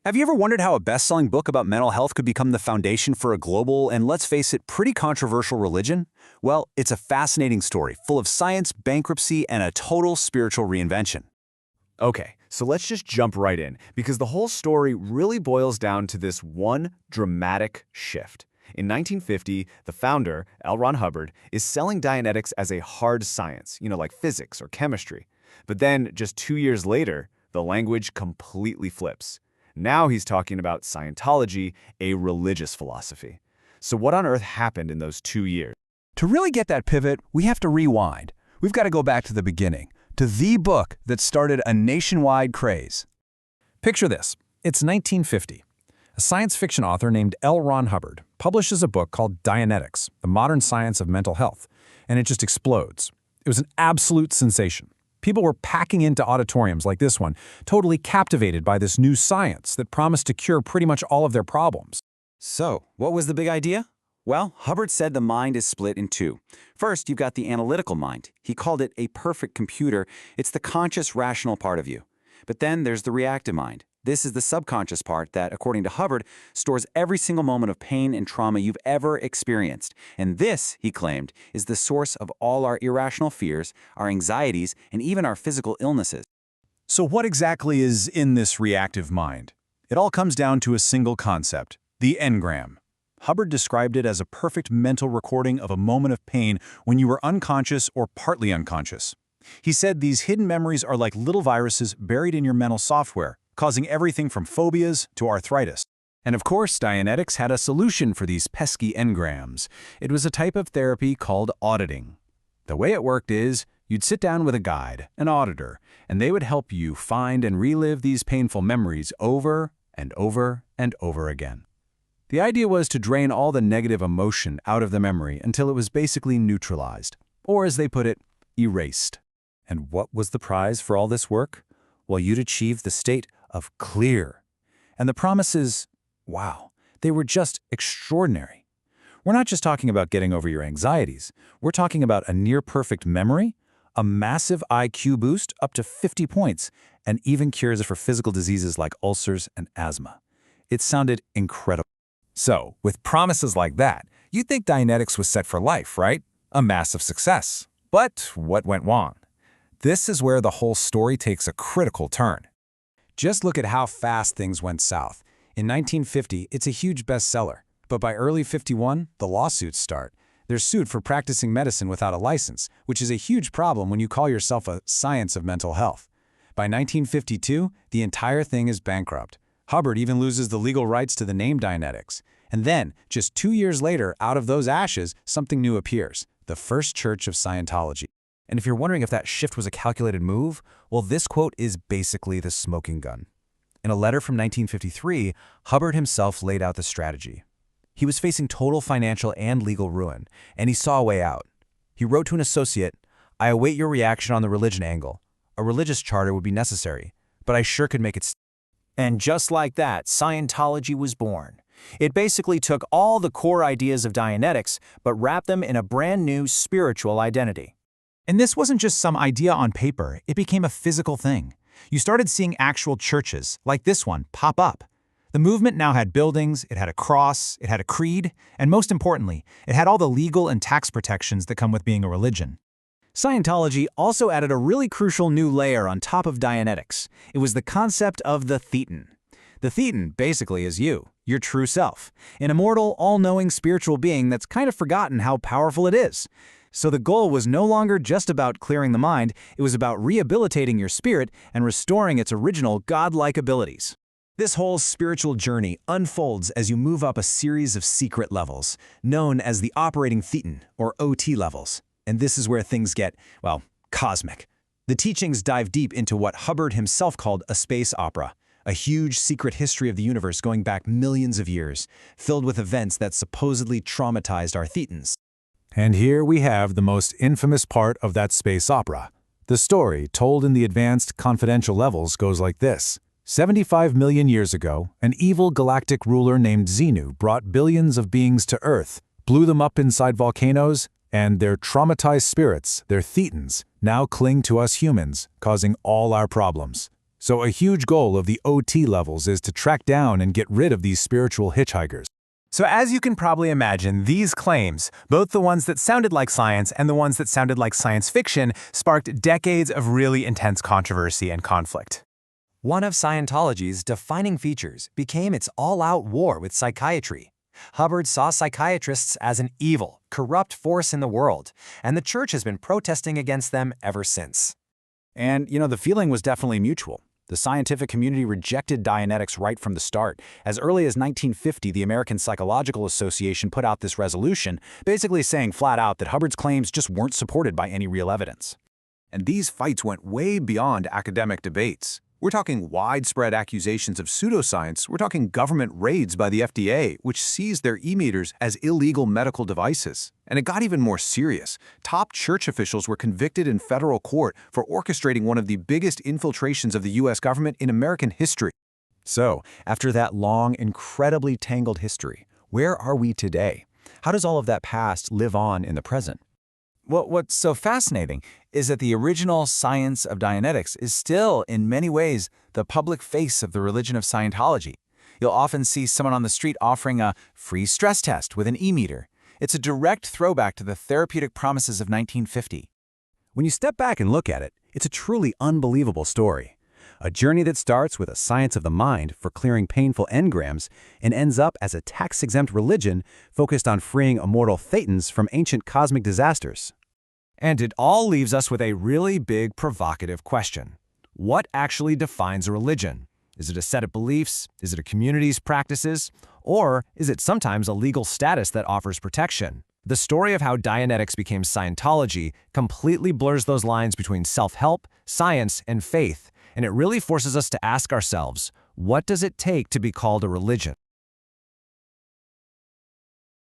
Have you ever wondered how a best-selling book about mental health could become the foundation for a global and, let's face it, pretty controversial religion? Well, it's a fascinating story, full of science, bankruptcy, and a total spiritual reinvention. Okay, so let's just jump right in, because the whole story really boils down to this one dramatic shift. In 1950, the founder, L. Ron Hubbard, is selling Dianetics as a hard science, like physics or chemistry. But then, just 2 years later, the language completely flips. Now he's talking about Scientology, a religious philosophy. So what on earth happened in those 2 years? To really get that pivot, we have to rewind. We've got to go back to the beginning, to the book that started a nationwide craze. Picture this. It's 1950. A science fiction author named L. Ron Hubbard publishes a book called Dianetics, the modern science of mental health, and it just explodes. It was an absolute sensation. People were packing into auditoriums like this one, totally captivated by this new science that promised to cure pretty much all of their problems. So, what was the big idea? Well, Hubbard said the mind is split in two. First, you've got the analytical mind. He called it a perfect computer. It's the conscious, rational part of you. But then there's the reactive mind. This is the subconscious part that, according to Hubbard, stores every single moment of pain and trauma you've ever experienced. And this, he claimed, is the source of all our irrational fears, our anxieties, and even our physical illnesses. So what exactly is in this reactive mind? It all comes down to a single concept, the engram. Hubbard described it as a perfect mental recording of a moment of pain when you were unconscious or partly unconscious. He said these hidden memories are like little viruses buried in your mental software, causing everything from phobias to arthritis. And of course, Dianetics had a solution for these pesky engrams. It was a type of therapy called auditing. The way it worked is, you'd sit down with a guide, an auditor, and they would help you find and relive these painful memories over and over and over again. The idea was to drain all the negative emotion out of the memory until it was basically neutralized, or as they put it, erased. And what was the prize for all this work? Well, you'd achieve the state of clear. And the promises, wow, they were just extraordinary. We're not just talking about getting over your anxieties. We're talking about a near-perfect memory, a massive IQ boost up to 50 points, and even cures for physical diseases like ulcers and asthma. It sounded incredible. So, with promises like that, you'd think Dianetics was set for life, right? A massive success. But what went wrong? This is where the whole story takes a critical turn. Just look at how fast things went south. In 1950, it's a huge bestseller. But by early 51, the lawsuits start. They're sued for practicing medicine without a license, which is a huge problem when you call yourself a science of mental health. By 1952, the entire thing is bankrupt. Hubbard even loses the legal rights to the name Dianetics. And then, just 2 years later, out of those ashes, something new appears, the first Church of Scientology. And if you're wondering if that shift was a calculated move, well, this quote is basically the smoking gun. In a letter from 1953, Hubbard himself laid out the strategy. He was facing total financial and legal ruin, and he saw a way out. He wrote to an associate, "I await your reaction on the religion angle. A religious charter would be necessary, but I sure could make it." And just like that, Scientology was born. It basically took all the core ideas of Dianetics, but wrapped them in a brand new spiritual identity. And this wasn't just some idea on paper, it became a physical thing. You started seeing actual churches, like this one, pop up. The movement now had buildings, it had a cross, it had a creed, and most importantly, it had all the legal and tax protections that come with being a religion. Scientology also added a really crucial new layer on top of Dianetics. It was the concept of the Thetan. The Thetan basically is you, your true self, an immortal, all-knowing spiritual being that's kind of forgotten how powerful it is. So the goal was no longer just about clearing the mind, it was about rehabilitating your spirit and restoring its original godlike abilities. This whole spiritual journey unfolds as you move up a series of secret levels, known as the operating Thetan, or OT levels. And this is where things get, well, cosmic. The teachings dive deep into what Hubbard himself called a space opera, a huge secret history of the universe going back millions of years, filled with events that supposedly traumatized our Thetans. And here we have the most infamous part of that space opera. The story, told in the advanced confidential levels, goes like this. 75 million years ago, an evil galactic ruler named Xenu brought billions of beings to Earth, blew them up inside volcanoes, and their traumatized spirits, their Thetans, now cling to us humans, causing all our problems. So a huge goal of the OT levels is to track down and get rid of these spiritual hitchhikers. So as you can probably imagine, these claims, both the ones that sounded like science and the ones that sounded like science fiction, sparked decades of really intense controversy and conflict. One of Scientology's defining features became its all-out war with psychiatry. Hubbard saw psychiatrists as an evil, corrupt force in the world, and the church has been protesting against them ever since. And, the feeling was definitely mutual. The scientific community rejected Dianetics right from the start. As early as 1950, the American Psychological Association put out this resolution, basically saying flat out that Hubbard's claims just weren't supported by any real evidence. And these fights went way beyond academic debates. We're talking widespread accusations of pseudoscience. We're talking government raids by the FDA, which seized their e-meters as illegal medical devices. And it got even more serious. Top church officials were convicted in federal court for orchestrating one of the biggest infiltrations of the U.S. government in American history. So, after that long, incredibly tangled history, where are we today? How does all of that past live on in the present? Well, what's so fascinating is that the original science of Dianetics is still, in many ways, the public face of the religion of Scientology. You'll often see someone on the street offering a free stress test with an e-meter. It's a direct throwback to the therapeutic promises of 1950. When you step back and look at it, it's a truly unbelievable story. A journey that starts with a science of the mind for clearing painful engrams and ends up as a tax-exempt religion focused on freeing immortal Thetans from ancient cosmic disasters. And it all leaves us with a really big provocative question. What actually defines a religion? Is it a set of beliefs? Is it a community's practices? Or is it sometimes a legal status that offers protection? The story of how Dianetics became Scientology completely blurs those lines between self-help, science, and faith, and it really forces us to ask ourselves, what does it take to be called a religion?